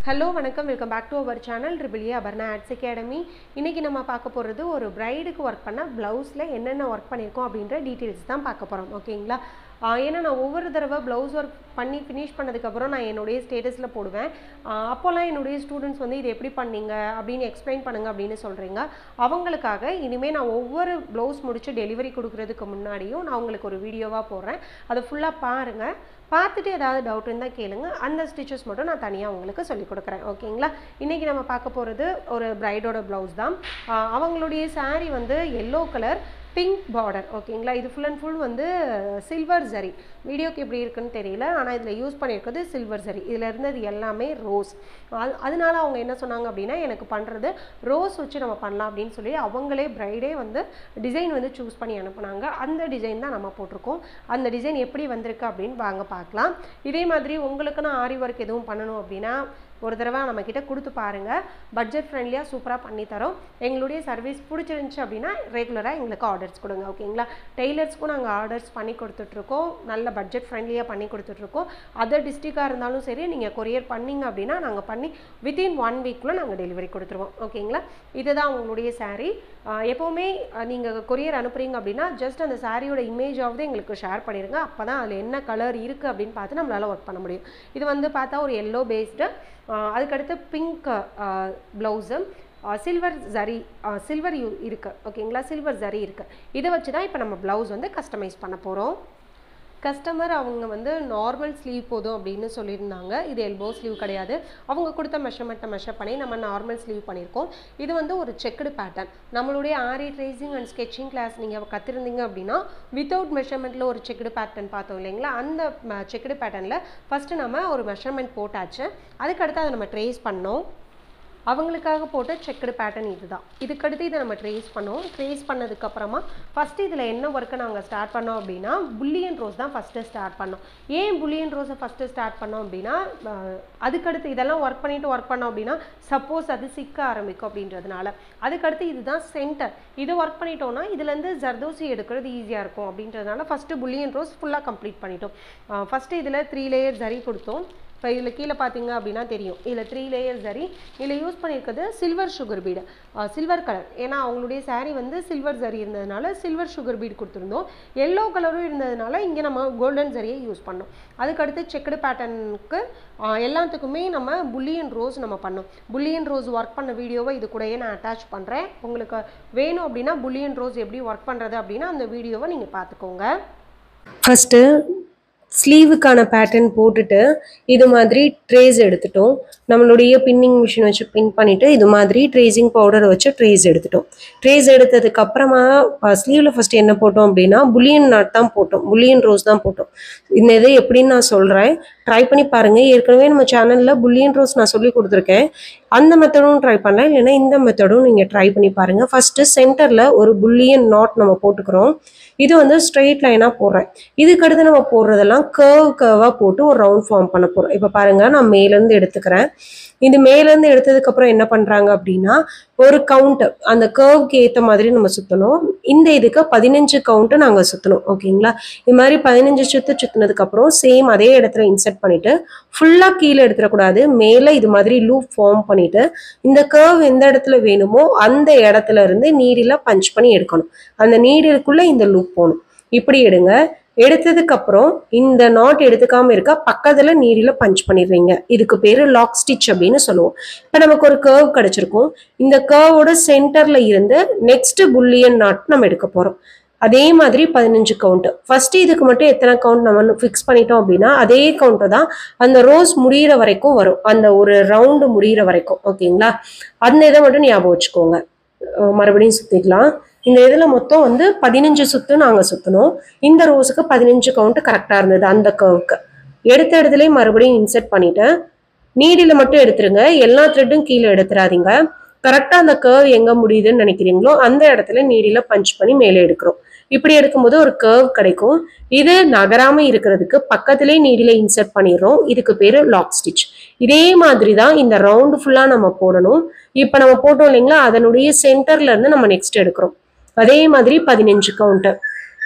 Hello, வணக்கம் welcome back to our channel triple A Aparna arts academy. இன்னைக்கு நம்ம பார்க்க போகிறது ஒரு பிரைடுக்கு ஒர்க் பண்ண ப்ளவுஸில் என்னென்ன ஒர்க் பண்ணியிருக்கோம் அப்படின்ற டீட்டெயில்ஸ் தான் பார்க்க போகிறோம். ஓகேங்களா? ஏன்னா நான் ஒவ்வொரு தடவை ப்ளவுஸ் ஒர்க் பண்ணி ஃபினிஷ் பண்ணதுக்கப்புறம் நான் என்னுடைய ஸ்டேட்டஸில் போடுவேன். அப்போல்லாம் என்னுடைய ஸ்டூடெண்ட்ஸ் வந்து இது எப்படி பண்ணீங்க அப்படின்னு எக்ஸ்பிளைன் பண்ணுங்க அப்படின்னு சொல்கிறீங்க. அவங்களுக்காக இனிமேல் நான் ஒவ்வொரு ப்ளவுஸ் முடித்து டெலிவரி கொடுக்குறதுக்கு முன்னாடியும் நான் உங்களுக்கு ஒரு வீடியோவாக போடுறேன். அதை ஃபுல்லாக பாருங்கள். பார்த்துட்டு ஏதாவது டவுட் இருந்தால் கேளுங்க. அந்த ஸ்டிச்சஸ் மட்டும் நான் தனியாக உங்களுக்கு சொல்லிக் கொடுக்குறேன். ஓகேங்களா? இன்றைக்கி நம்ம பார்க்க போகிறது ஒரு பிரைடோட ப்ளவுஸ் தான். அவங்களுடைய சாரீ வந்து எல்லோ கலர் பிங்க் பார்டர். ஓகேங்களா? இது ஃபுல் அண்ட் ஃபுல் வந்து சில்வர் ஜரி. வீடியோக்கு எப்படி இருக்குன்னு தெரியல, ஆனால் இதில் யூஸ் பண்ணியிருக்கிறது சில்வர் ஜரி. இதில் இருந்தது எல்லாமே ரோஸ். அதனால அவங்க என்ன சொன்னாங்க அப்படின்னா, எனக்கு பண்ணுறது ரோஸ் வச்சு நம்ம பண்ணலாம் அப்படின்னு சொல்லி அவங்களே பிரைடே வந்து டிசைன் வந்து சூஸ் பண்ணி அனுப்புனாங்க. அந்த டிசைன் தான் நம்ம போட்டிருக்கோம். அந்த டிசைன் எப்படி வந்திருக்கு அப்படின்னு வாங்க பார்க்கலாம். இதே மாதிரி உங்களுக்கு நான் ஆரி ஒர்க் எதுவும் பண்ணணும் அப்படின்னா ஒரு தடவை நம்மக்கிட்ட கொடுத்து பாருங்கள். பட்ஜெட் ஃப்ரெண்ட்லியாக சூப்பராக பண்ணித்தரோம். எங்களுடைய சர்வீஸ் பிடிச்சிருந்துச்சி அப்படின்னா ரெகுலராக எங்களுக்கு ஆர்டர்ஸ் கொடுங்க. ஓகேங்களா? டெய்லர்ஸ்க்கும் நாங்கள் ஆர்டர்ஸ் பண்ணி கொடுத்துட்ருக்கோம். நல்ல பட்ஜெட் ஃப்ரெண்ட்லியாக பண்ணி கொடுத்துட்ருக்கோம். அதர் டிஸ்ட்ரிக்டாக இருந்தாலும் சரி, நீங்கள் கொரியர் பண்ணிங்க அப்படின்னா நாங்கள் பண்ணி வித்தின் 1 வீக்குள்ளே நாங்கள் டெலிவரி கொடுத்துருவோம். ஓகேங்களா? இதுதான் உங்களுடைய சாரீ. எப்போவுமே நீங்கள் கொரியர் அனுப்புகிறீங்க அப்படின்னா ஜஸ்ட் அந்த சாரியோட இமேஜாவது எங்களுக்கு ஷேர் பண்ணிடுங்க. அப்போ தான் அதில் என்ன கலர் இருக்குது அப்படின்னு பார்த்து நம்மளால் ஒர்க் பண்ண முடியும். இது வந்து பார்த்தா ஒரு எல்லோ பேஸ்டு, அதுக்கடுத்து pink blouse, silver zari, silver இருக்குது. ஓகேங்களா? சில்வர் ஜரி இருக்குது. இதை வச்சு தான் இப்போ நம்ம ப்ளவுஸ் வந்து கஸ்டமைஸ் பண்ண போகிறோம். கஸ்டமர் அவங்க வந்து நார்மல் ஸ்லீவ் போதும் அப்படின்னு சொல்லியிருந்தாங்க. இது எல்போ ஸ்லீவ் கிடையாது. அவங்க கொடுத்த மெஷர்மெண்ட்டை மெஷர் பண்ணி நம்ம நார்மல் ஸ்லீவ் பண்ணியிருக்கோம். இது வந்து ஒரு செக்குடு பேட்டர்ன். நம்மளுடைய ஆரி ட்ரேசிங் அண்ட் ஸ்கெட்சிங் கிளாஸ் நீங்கள் கற்றுருந்தீங்க அப்படின்னா வித்தவுட் மெஷர்மெண்ட்டில் ஒரு செக்குடு பேட்டர்ன் பார்த்தோம் இல்லைங்களா? அந்த செக்குடு பேட்டர்னில் ஃபஸ்ட்டு நம்ம ஒரு மெஷர்மெண்ட் போட்டாச்சு. அதுக்கடுத்து அதை நம்ம ட்ரேஸ் பண்ணோம். அவங்களுக்காக போட்ட செக்குடு பேட்டர்ன் இதுதான். இதுக்கடுத்து இதை நம்ம ட்ரேஸ் பண்ணோம். ட்ரேஸ் பண்ணதுக்கப்புறமா ஃபஸ்ட்டு இதில் என்ன ஒர்க்கை நாங்கள் ஸ்டார்ட் பண்ணோம் அப்படின்னா புல்லியன் ரோஸ் தான் ஃபஸ்ட்டு ஸ்டார்ட் பண்ணோம். ஏன் புல்லியன் ரோஸை ஃபஸ்ட்டு ஸ்டார்ட் பண்ணோம் அப்படின்னா, அதுக்கடுத்து இதெல்லாம் ஒர்க் பண்ணோம் அப்படின்னா சப்போஸ் அது சிக்க ஆரம்பிக்கும் அப்படின்றதுனால. அதுக்கடுத்து இதுதான் சென்டர். இது ஒர்க் பண்ணிட்டோம்னா இதுலேருந்து ஜர்தோசி எடுக்கிறது ஈஸியாக இருக்கும் அப்படின்றதுனால ஃபஸ்ட்டு புல்லியன் ரோஸ் ஃபுல்லாக கம்ப்ளீட் பண்ணிட்டோம். ஃபஸ்ட்டு இதில் 3 லேயர் ஜரி கொடுத்தோம். இப்போ இதில் கீழே பார்த்தீங்க அப்படின்னா தெரியும், இதில் 3 லேயர் ஜரி. இதில் யூஸ் பண்ணியிருக்கிறது silver sugar bead, silver colour. ஏன்னா அவங்களுடைய சாரீ வந்து சில்வர் ஜரி இருந்ததுனால சில்வர் சுகர் பீடு கொடுத்துருந்தோம். எல்லோ கலரும் இருந்ததுனால இங்கே நம்ம கோல்டன் ஜரியை யூஸ் பண்ணோம். அதுக்கடுத்து செக்குடு பேட்டர்னுக்கு எல்லாத்துக்குமே நம்ம புல்லியன் ரோஸ் நம்ம பண்ணோம். புல்லியன் ரோஸ் ஒர்க் பண்ண வீடியோவை இது கூடயே நான் அட்டாச் பண்ணுறேன். உங்களுக்கு வேணும் அப்படின்னா புல்லியன் ரோஸ் எப்படி ஒர்க் பண்ணுறது அப்படின்னா அந்த வீடியோவை நீங்கள் பார்த்துக்கோங்க. ஃபஸ்ட்டு ஸ்லீவுக்கான பேட்டர்ன் போட்டுட்டு இது மாதிரி ட்ரேஸ் எடுத்துட்டோம். நம்மளுடைய பின்னிங் மிஷின் வச்சு பின் பண்ணிவிட்டு இது மாதிரி ட்ரேசிங் பவுடரை வச்சு ட்ரேஸ் எடுத்துட்டோம். ட்ரேஸ் எடுத்ததுக்கப்புறமா ஸ்லீவில் ஃபஸ்ட்டு என்ன போட்டோம் அப்படின்னா புல்லியன் நாட் தான் போட்டோம், புல்லியன் ரோஸ் தான் போட்டோம். இந்த இது எப்படின்னு நான் சொல்கிறேன், ட்ரை பண்ணி பாருங்கள். ஏற்கனவே நம்ம சேனலில் புல்லியன் ரோஸ் நான் சொல்லி கொடுத்துருக்கேன். அந்த மெத்தடும் ட்ரை பண்ணலாம், இல்லைன்னா இந்த மெத்தடும் நீங்கள் ட்ரை பண்ணி பாருங்கள். ஃபஸ்ட்டு சென்டரில் ஒரு புல்லியன் நாட் நம்ம போட்டுக்கிறோம். இது வந்து ஸ்ட்ரெயிட் லைனாக போடுறேன். இதுக்கடுத்து நம்ம போடுறதெல்லாம் கர்வாக போட்டு ஒரு ரவுண்ட் ஃபார்ம் பண்ண போகிறோம். இப்போ பாருங்கள், நான் மேலேருந்து எடுத்துக்கிறேன். இது மேலேருந்து எடுத்ததுக்கப்புறம் என்ன பண்ணுறாங்க அப்படின்னா ஒரு கவுண்ட்டு அந்த கர்வுக்கு ஏற்ற மாதிரி நம்ம சுற்றணும். இந்த இதுக்கு 15 கவுண்ட்டு நாங்கள் சுற்றணும். ஓகேங்களா? இது மாதிரி 15 சுற்றினதுக்கப்புறம் சேம் அதே இடத்துல இன்சர்ட் பண்ணிவிட்டு ஃபுல்லாக கீழே எடுத்துடக்கூடாது, மேலே இது மாதிரி லூப் ஃபார்ம் பண்ணிவிட்டு இந்த கர்வ் எந்த இடத்துல வேணுமோ அந்த இடத்துல இருந்து நீடில் பஞ்ச் பண்ணி எடுக்கணும். அந்த நீடிலுக்குள்ளே இந்த லூப் போகணும். இப்படி எடுங்க. எடுத்ததுக்கப்புறம் இந்த நாட் எடுத்துக்காம இருக்க பக்கத்தில் நீடில் பஞ்ச் பண்ணிடுறீங்க. இதுக்கு பேர் லாக் ஸ்டிச் அப்படின்னு சொல்லுவோம். இப்போ நமக்கு ஒரு கர்வ் கிடச்சிருக்கும். இந்த கர்வோட சென்டரில் இருந்து நெக்ஸ்ட் புல்லியன் நாட் நம்ம எடுக்க போகிறோம். அதே மாதிரி 15 கவுண்ட். ஃபர்ஸ்ட் இதுக்கு மட்டும் எத்தனை கவுண்ட் நம்ம ஃபிக்ஸ் பண்ணிட்டோம் அப்படின்னா அதே கவுண்ட்டை தான் அந்த ரோஸ் முடிகிற வரைக்கும் வரும், அந்த ஒரு ரவுண்டு முடிகிற வரைக்கும். ஓகேங்களா? அந்த இதை மட்டும் ஞாபகம் வச்சுக்கோங்க. மறுபடியும் சுற்றிக்கலாம். இந்த இதில் மொத்தம் வந்து 15 சுற்று நாங்கள் சுற்றணும். இந்த ரோஸுக்கு 15 கவுண்ட்டு கரெக்டாக இருந்தது. அந்த கர்வுக்கு எடுத்த இடத்துலேயே மறுபடியும் இன்சர்ட் பண்ணிவிட்டேன். நீடில் மட்டும் எடுத்துருங்க, எல்லா த்ரெட்டும் கீழே எடுத்துடாதீங்க. கரெக்டாக அந்த கர்வ் எங்கே முடியுதுன்னு நினைக்கிறீங்களோ அந்த இடத்துல நீடில் பஞ்ச் பண்ணி மேலே எடுக்கிறோம். இப்படி எடுக்கும்போது ஒரு கர்வ் கிடைக்கும். இது நகராமல் இருக்கிறதுக்கு பக்கத்திலே நீடில் இன்சர்ட் பண்ணிடுறோம். இதுக்கு பேர் லாக் ஸ்டிச். இதே மாதிரி தான் இந்த ரவுண்டு ஃபுல்லாக நம்ம போடணும். இப்போ நம்ம போட்டோம் இல்லைங்களா, அதனுடைய சென்டர்லேருந்து நம்ம நெக்ஸ்ட் எடுக்கிறோம். அதே மாதிரி 15 கவுண்ட்டு.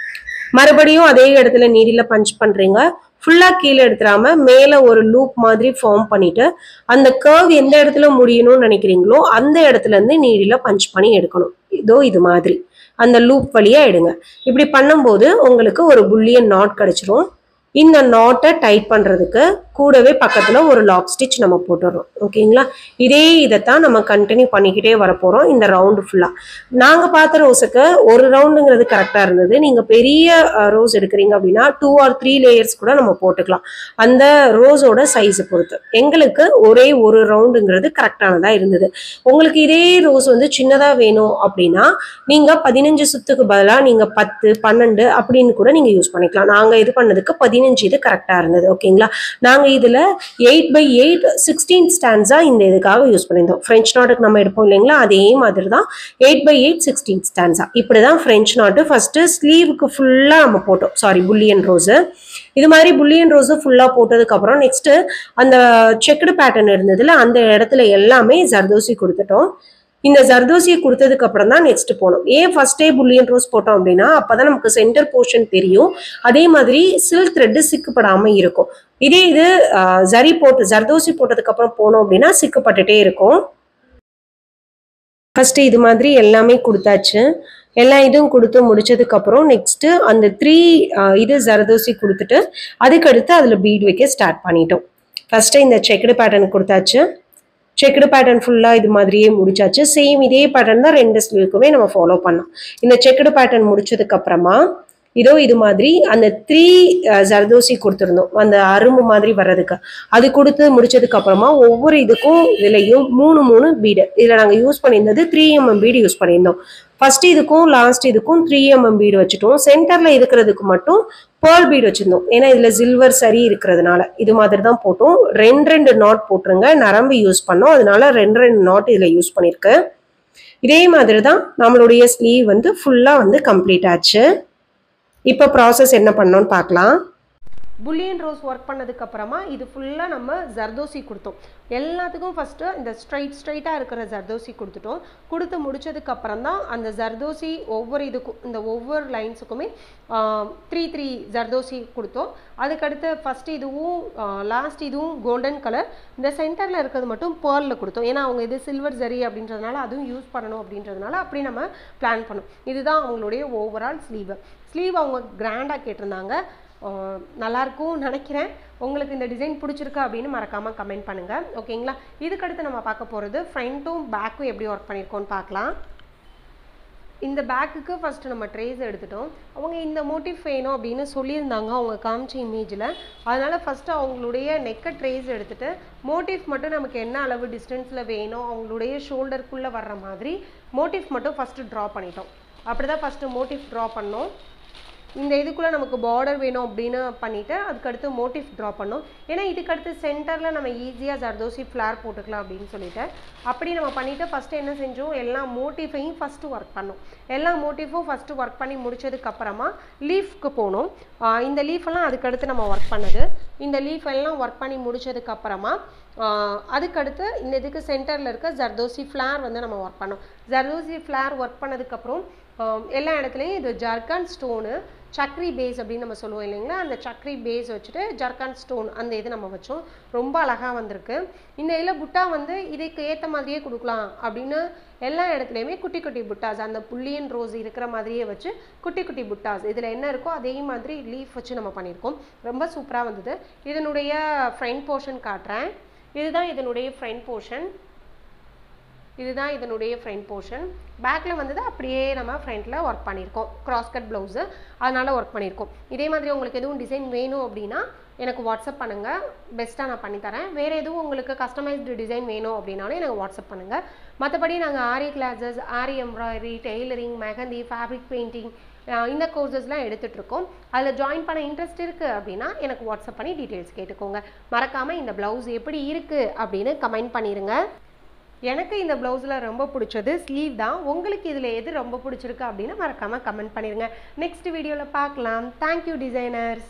மறுபடியும் அதே இடத்துல நீடில் பஞ்ச் பண்ணுறீங்க. ஃபுல்லா கீழே எடுத்துடாம மேல ஒரு லூப் மாதிரி ஃபார்ம் பண்ணிட்டு அந்த கர்வ் எந்த இடத்துல முடியணும்னு நினைக்கிறீங்களோ அந்த இடத்துல இருந்து நீடில பஞ்ச் பண்ணி எடுக்கணும். இதோ இது மாதிரி அந்த லூப் வழியா எடுங்க. இப்படி பண்ணும்போது உங்களுக்கு ஒரு புல்லியன் நாட் கிடைச்சிரும். இந்த நாட்டை டைட் பண்றதுக்கு கூடவே பக்கத்துல ஒரு லாக் ஸ்டிச் நம்ம போட்டுறோம். ஓகேங்களா? இதே இதைத்தான் நம்ம கண்டினியூ பண்ணிக்கிட்டே வர போறோம் இந்த ரவுண்டு ஃபுல்லா. நாங்க பார்த்த ரோஸுக்கு ஒரு ரவுண்டுங்கிறது கரெக்டா இருந்தது. நீங்க பெரிய ரோஸ் எடுக்கிறீங்க அப்படின்னா 2 or 3 லேயர்ஸ் கூட நம்ம போட்டுக்கலாம், அந்த ரோஸோட சைஸை பொறுத்து. எங்களுக்கு ஒரே ஒரு ரவுண்டுங்கிறது கரெக்டானதா இருந்தது. உங்களுக்கு இதே ரோஸ் வந்து சின்னதா வேணும் அப்படின்னா நீங்க 15 சுத்துக்கு பதிலாக நீங்க 10, 12 அப்படின்னு கூட நீங்க யூஸ் பண்ணிக்கலாம். நாங்க இது பண்ணதுக்கு 15 இது கரெக்டா இருந்தது. ஓகேங்களா? நாங்க இதுல 8x8 16 ஸ்டாண்ட்ஸா இந்த இதுக்காக யூஸ் பண்ணியிருந்தோம். பிரெஞ்ச் நாட்டுக்கு நம்ம எடுப்போம் இல்லைங்களா, அதே மாதிரி தான் 8x8 16 ஸ்டாண்ட்ஸா. இப்படிதான் பிரெஞ்ச் நாட்டு ஃபர்ஸ்ட் ஸ்லீவுக்கு ஃபுல்லா நம்ம போட்டோம். Sorry, bullion rose. இது மாதிரி புல்லியன் ரோஸ் ஃபுல்லா போட்டதுக்கு அப்புறம் நெக்ஸ்ட் அந்த செக்குடு பேட்டர்ன் இருந்ததுல அந்த இடத்துல எல்லாமே ஜர்தோசி கொடுத்துட்டோம். இந்த ஜர்தோசியை கொடுத்ததுக்கு அப்புறம் தான் நெக்ஸ்ட் போனோம். ஏன் ஃபர்ஸ்டே புல்லியன் ரோஸ் போட்டோம் அப்படின்னா அப்பதான் நமக்கு சென்டர் போர்ஷன் தெரியும். அதே மாதிரி சில்க் த்ரெட் சிக்கப்படாம இருக்கும். இதே இது ஜர்தோசி போட்டதுக்கு அப்புறம் போனோம் அப்படின்னா சிக்கப்பட்டுட்டே இருக்கும். ஃபர்ஸ்ட் இது மாதிரி எல்லாமே கொடுத்தாச்சு. எல்லா இதுவும் கொடுத்து முடிச்சதுக்கு அப்புறம் நெக்ஸ்ட் அந்த 3 இது ஜர்தோசி கொடுத்துட்டு அதுக்கடுத்து அதுல பீட் வைக்க ஸ்டார்ட் பண்ணிட்டோம். ஃபர்ஸ்ட் இந்த செக்குடு பேட்டர்ன் கொடுத்தாச்சு. செக்குடு பேட்டர்ன் ஃபுல்லா இது மாதிரியே முடிச்சாச்சு. சேம் இதே பேட்டர்ன் தான் 2 ஸ்லீவுக்குமே நம்ம ஃபாலோ பண்ணோம். இந்த செக்குடு பேட்டர்ன் முடிச்சதுக்கு அப்புறமா இதோ இது மாதிரி அந்த 3 ஜர்தோசி கொடுத்துருந்தோம், அந்த அரும்பு மாதிரி வர்றதுக்கு. அது கொடுத்து முடிச்சதுக்கு அப்புறமா ஒவ்வொரு இதுக்கும் இதுலையும் 3 பீடு. இதுல நாங்க யூஸ் பண்ணியிருந்தது 3mm பீடு யூஸ் பண்ணியிருந்தோம். ஃபர்ஸ்ட் இதுக்கும் லாஸ்ட் இதுக்கும் 3mm பீடு வச்சுட்டோம். சென்டர்ல இருக்கிறதுக்கு மட்டும் பேர்ல் பீடு வச்சிருந்தோம். ஏன்னா இதுல சில்வர் சரி இருக்கிறதுனால இது மாதிரி தான் போட்டோம். 2 நாட் போட்டுருங்க. நரம்பு யூஸ் பண்ணோம், அதனால 2 நாட் இதுல யூஸ் பண்ணிருக்கேன். இதே மாதிரி தான் நம்மளுடைய ஸ்லீவ் வந்து ஃபுல்லா வந்து கம்ப்ளீட் ஆச்சு. இப்போ ப்ராசஸ் என்ன பண்ணோம்னு பார்க்கலாம். புல்லியன் ரோஸ் ஒர்க் பண்ணதுக்கு அப்புறமா இது ஃபுல்லா நம்ம ஜர்தோசி கொடுத்தோம். எல்லாத்துக்கும் ஃபர்ஸ்ட் இந்த ஸ்ட்ரைட்டா இருக்கிற ஜர்தோசி கொடுத்துட்டோம். கொடுத்து முடிச்சதுக்கு அப்புறம் தான் அந்த ஜர்தோசி ஒவ்வொரு இதுக்கும் இந்த ஒவ்வொரு லைன்ஸுக்குமே 3 ஜர்தோசி கொடுத்தோம். அதுக்கடுத்து ஃபர்ஸ்ட் இதுவும் லாஸ்ட் இதுவும் கோல்டன் கலர். இந்த சென்டர்ல இருக்கிறது மட்டும் பேர்ல கொடுத்தோம். ஏன்னா அவங்க இது சில்வர் ஜரி அப்படின்றதுனால அதுவும் யூஸ் பண்ணணும் அப்படின்றதுனால அப்படி நம்ம பிளான் பண்ணோம். இதுதான் அவங்களுடைய ஓவரால் ஸ்லீவ் அவங்க கிராண்டா கேட்டிருந்தாங்க. நல்லா இருக்கும் நினைக்கிறேன். உங்களுக்கு இந்த டிசைன் பிடிச்சிருக்கா அப்படின்னு மறக்காம கமெண்ட் பண்ணுங்க. ஓகேங்களா? இதுக்கடுத்து நம்ம பார்க்க போறது ஃப்ரண்ட்டும் பேக்கும் எப்படி ஒர்க் பண்ணியிருக்கோம்னு பார்க்கலாம். இந்த பேக்குக்கு ஃபர்ஸ்ட் நம்ம ட்ரேஸ் எடுத்துட்டோம். அவங்க இந்த மோட்டிவ் வேணும் அப்படின்னு சொல்லியிருந்தாங்க அவங்க காமிச்ச இமேஜில். அதனால ஃபர்ஸ்ட் அவங்களுடைய நெக்கை ட்ரேஸ் எடுத்துட்டு மோட்டிவ் மட்டும் நமக்கு என்ன அளவு டிஸ்டன்ஸில் வேணும் அவங்களுடைய ஷோல்டருக்குள்ளே வர்ற மாதிரி மோட்டிவ் மட்டும் ஃபர்ஸ்ட் ட்ரா பண்ணிட்டோம். அப்படிதான் ஃபர்ஸ்ட் மோட்டிவ் ட்ரா பண்ணோம். இந்த இதுக்குள்ளே நமக்கு பார்டர் வேணும் அப்படின்னு பண்ணிவிட்டு அதுக்கடுத்து மோட்டிவ் ட்ரா பண்ணோம். ஏன்னா இதுக்கடுத்து சென்டரில் நம்ம ஈஸியாக ஜர்தோசி ஃப்ளார் போட்டுக்கலாம் அப்படின்னு சொல்லிட்டு அப்படி நம்ம பண்ணிவிட்டு ஃபஸ்ட்டு என்ன செஞ்சோம், எல்லா மோட்டிஃபையும் ஃபஸ்ட்டு ஒர்க் பண்ணோம். எல்லா மோட்டிஃபும் ஃபஸ்ட்டு ஒர்க் பண்ணி முடிச்சதுக்கப்புறமா லீஃப்க்கு போனோம். இந்த லீஃபெல்லாம் அதுக்கடுத்து நம்ம ஒர்க் பண்ணது. இந்த லீஃப் எல்லாம் ஒர்க் பண்ணி முடிச்சதுக்கப்புறமா அதுக்கடுத்து இந்த இதுக்கு சென்டரில் இருக்க ஜர்தோசி ஃப்ளார் வந்து நம்ம ஒர்க் பண்ணோம். ஜர்தோசி ஃப்ளார் ஒர்க் பண்ணதுக்கப்புறம் எல்லா இடத்துலையும் இது ஜர்கான் ஸ்டோனு சக்ரி பேஸ் அப்படின்னு நம்ம சொல்லுவோம் இல்லைங்களா, அந்த சக்ரி பேஸ் வச்சுட்டு ஜர்கான் ஸ்டோன் அந்த இது நம்ம வச்சோம். ரொம்ப அழகாக வந்திருக்கு. இந்த இதில் புட்டா வந்து இதுக்கு ஏற்ற மாதிரியே கொடுக்கலாம் அப்படின்னு எல்லா இடத்துலையுமே குட்டி குட்டி புட்டாஸ் அந்த புல்லியன் ரோஸ் இருக்கிற மாதிரியே வச்சு குட்டி குட்டி புட்டாஸ் இதில் என்ன இருக்கோ அதே மாதிரி லீஃப் வச்சு நம்ம பண்ணியிருக்கோம். ரொம்ப சூப்பராக வந்தது. இதனுடைய ஃப்ரண்ட் போர்ஷன் காட்டுறேன். இதுதான் இதனுடைய ஃப்ரண்ட் போர்ஷன். இதுதான் இதனுடைய ஃப்ரண்ட் போர்ஷன். பேக்கில் வந்தது அப்படியே நம்ம ஃப்ரண்ட்டில் ஒர்க் பண்ணியிருக்கோம். கிராஸ் கட் ப்ளவுஸு அதனால் ஒர்க் பண்ணியிருக்கோம். இதே மாதிரி உங்களுக்கு எதுவும் டிசைன் வேணும் அப்படின்னா எனக்கு வாட்ஸ்அப் பண்ணுங்கள், பெஸ்ட்டாக நான் பண்ணித்தரேன். வேறு எதுவும் உங்களுக்கு கஸ்டமைஸ்டு டிசைன் வேணும் அப்படின்னாலும் எனக்கு வாட்ஸ்அப் பண்ணுங்கள். மற்றபடி நாங்கள் Aari classes, Aari embroidery, tailoring, mehndi, fabric painting இந்த கோர்சஸ்லாம் எடுத்துகிட்ருக்கோம். அதில் ஜாயின் பண்ண இன்ட்ரெஸ்ட் இருக்குது அப்படின்னா எனக்கு வாட்ஸ்அப் பண்ணி டீட்டெயில்ஸ் கேட்டுக்கோங்க. மறக்காமல் இந்த ப்ளவுஸ் எப்படி இருக்குது அப்படின்னு கமெண்ட் பண்ணிடுங்க. எனக்கு இந்த ப்ளவுஸில் ரொம்ப பிடிச்சது ஸ்லீவ் தான். உங்களுக்கு இதில் எது ரொம்ப பிடிச்சிருக்கு அப்படின்னு மறக்காமல் கமெண்ட் பண்ணிடுங்க. நெக்ஸ்ட் வீடியோவில் பார்க்கலாம். Thank you designers.